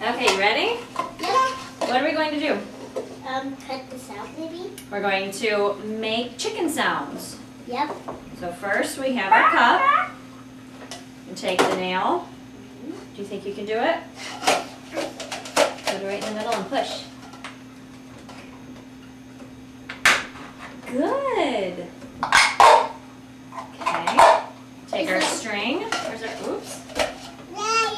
Okay, ready? Yeah. What are we going to do? Cut this out maybe? We're going to make chicken sounds. Yep. So first we have our cup. And take the nail. Do you think you can do it? Put it right in the middle and push. Good. Okay. Take our string. Where's our, oops. Yay.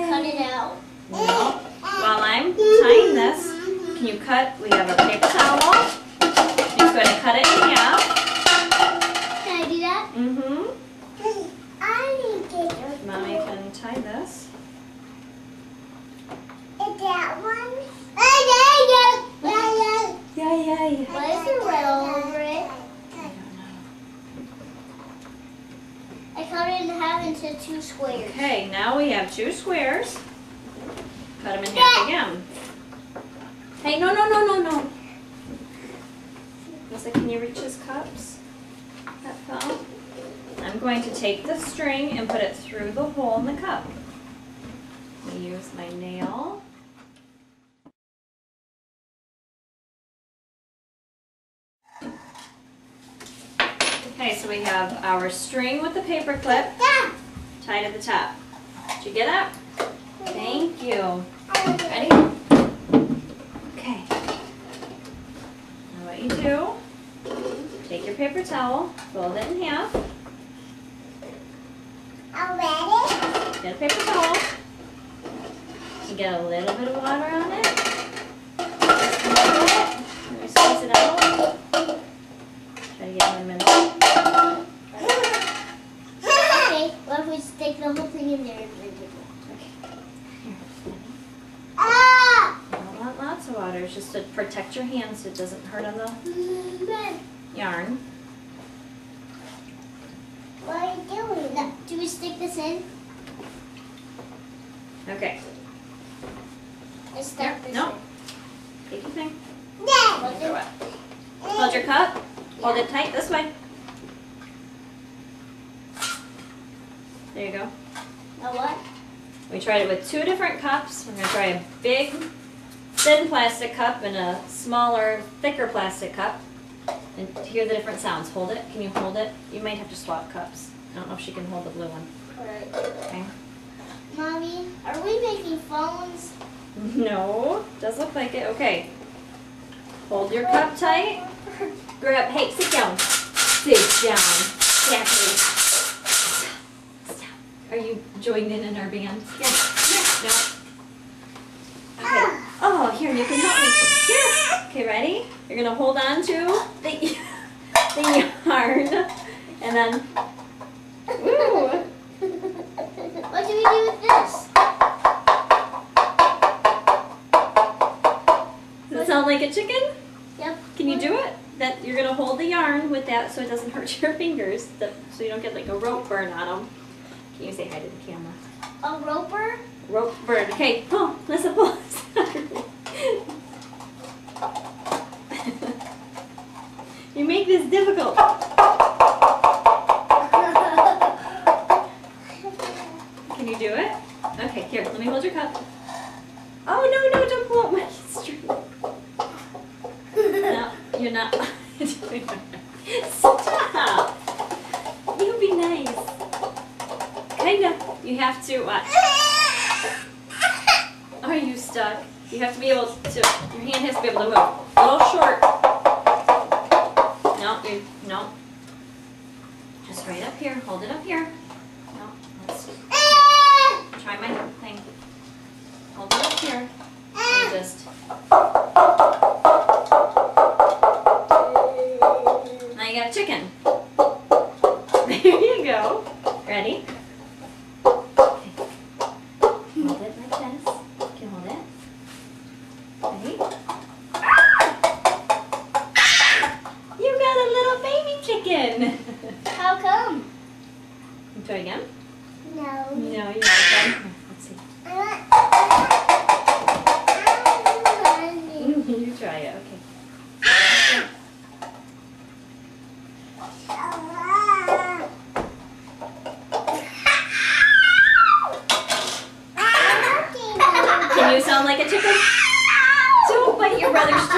Cut it out. No. While I'm tying this, can you cut? We have a paper towel. Just go ahead and cut it in half. Can I do that? Mm-hmm. I need to get Mommy can tie this. that one. Yay. What is the red all over it? I don't know. I cut it in half into 2 squares. Okay, now we have 2 squares. Cut them in half again. Hey, no. Melissa, can you reach his cups? That fell. I'm going to take the string and put it through the hole in the cup. I'm going to use my nail. Okay, so we have our string with the paper clip tied at the top. Did you get it? Thank you. Ready? Okay. Now what you do, take your paper towel, fold it in half. Get a paper towel. You get a little bit of water on it. Let me squeeze it out. Try to get in the middle. Okay, what if we stick the whole thing in there and then do it? Okay. Here. You don't want lots of water. It's just to protect your hands so it doesn't hurt on the yarn. What are you doing? Do we stick this in? Okay. I stuck this No. in. Take your thing. Yeah. Throw it. Hold your cup. Hold it tight this way. There you go. Now what? We tried it with 2 different cups. We're going to try a big, thin plastic cup and a smaller, thicker plastic cup. And hear the different sounds. Hold it. Can you hold it? You might have to swap cups. I don't know if she can hold the blue one. Alright. Okay. Mommy, are we making phones? No, does look like it. Okay. Hold your cup tight. Grab. Hey, sit down. Sit down. Jackie. Are you joined in our band? Yes. No. Okay. Oh, here, you can help me. Here. Okay, ready? You're going to hold on to the yarn. And then, woo. What do we do with this? Does it sound like a chicken? Yep. Can you do it? That you're going to hold the yarn with that so it doesn't hurt your fingers, so you don't get like a rope burn on them. Can you say hi to the camera? A roper? Rope burn. Okay, pull. Listen, pull. You make this difficult. Can you do it? Okay, here, let me hold your cup. Oh, no, don't pull up my string. No, you're not. Stop. You be nice. Kinda. You have to, watch. Are you stuck? You have to be able to, your hand has to be able to move. A little short. No. Just right up here. Hold it up here. No, let's see. Try my thing. Hold it up here. And just. Now you got a chicken. There you go. Ready? Okay. Hold it like this. You can hold it. Ready? You got a little baby chicken. How come? You try again? No. No, you're not done. Here, let's see. You try it, okay.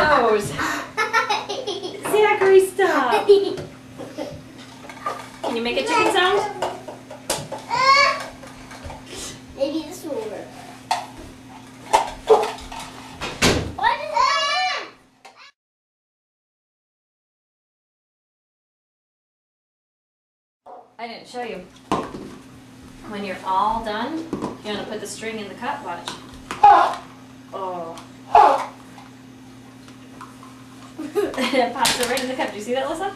toes. Zachary, stop. Can you make a chicken sound? Maybe this will work. What is that? I didn't show you. When you're all done, you want to put the string in the cup. Watch. Oh. It pops it right in the cup. Do you see that, Alyssa?